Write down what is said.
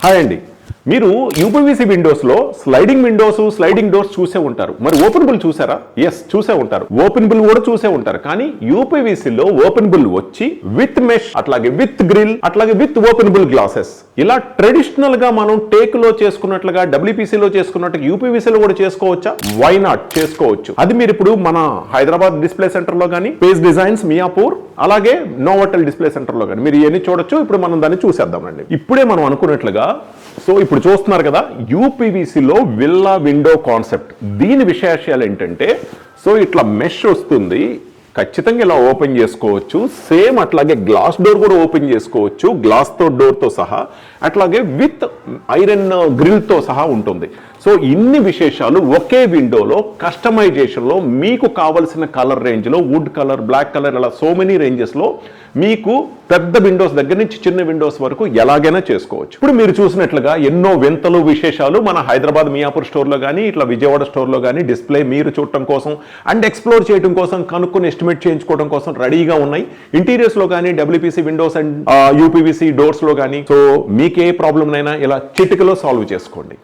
Hi అండి. మీరు UPVC విండోస్లో sliding doors చూసే ఉంటారు. మరి ఓపెనబుల్ చూసారా? ఎస్, చూసే ఉంటారు. ఓపెనబుల్ కూడా చూసే ఉంటారు. కానీ యూపీవీసీలో ఓపెనబుల్ వచ్చి విత్ మెష్, అట్లాగే విత్ గ్రిల్, అట్లాగే విత్ ఓపెనబుల్ గ్లాసెస్, ఇలా ట్రెడిషనల్ గా మనం టేక్ లో చేసుకున్నట్లుగా డబ్ల్యూపీసీలో చేసుకున్నట్టు యూపీవీసీలో కూడా చేసుకోవచ్చా? వై నాట్, చేసుకోవచ్చు. అది మీరు ఇప్పుడు మన హైదరాబాద్ డిస్ప్లే సెంటర్ లో కానీ, పేజ్ డిజైన్స్ మియాపూర్, అలాగే నోవోటెల్ డిస్ప్లే సెంటర్ లో కానీ మీరు ఇవన్నీ చూడొచ్చు. ఇప్పుడు మనం దాన్ని చూసేద్దామండి. ఇప్పుడే మనం అనుకున్నట్లుగా సో ఇప్పుడు చూస్తున్నారు కదా యూపీవీసీలో విల్లా విండో కాన్సెప్ట్. దీని విశేషాలు ఏంటంటే, సో ఇట్లా మెష్ వస్తుంది, ఖచ్చితంగా ఇలా ఓపెన్ చేసుకోవచ్చు. సేమ్ అట్లాగే గ్లాస్ డోర్ కూడా ఓపెన్ చేసుకోవచ్చు, గ్లాస్ తో డోర్ తో సహా, అట్లాగే విత్ ఐరన్ గ్రిల్ తో సహా ఉంటుంది. సో ఇన్ని విశేషాలు ఒకే విండోలో కస్టమైజేషన్ లో మీకు కావలసిన కలర్ రేంజ్ లో, వుడ్ కలర్, బ్లాక్ కలర్, ఇలా సో మెనీ రేంజెస్ లో మీకు పెద్ద విండోస్ దగ్గర నుంచి చిన్న విండోస్ వరకు ఎలాగైనా చేసుకోవచ్చు. ఇప్పుడు మీరు చూసినట్లుగా ఎన్నో వింతలు విశేషాలు మన హైదరాబాద్ మియాపూర్ స్టోర్ లో కానీ, ఇట్లా విజయవాడ స్టోర్ లో కానీ డిస్ప్లే మీరు చూడటం కోసం అండ్ ఎక్స్ప్లోర్ చేయడం కోసం, కనుక్కొని ఎస్టిమేట్ చేయించుకోవడం కోసం రెడీగా ఉన్నాయి. ఇంటీరియర్స్ లో కానీ, WPC Windows and UPVC doors లో కానీ. సో మీకు ఏ ప్రాబ్లం అయినా ఇలా చిటికలో సాల్వ్ చేసుకోండి.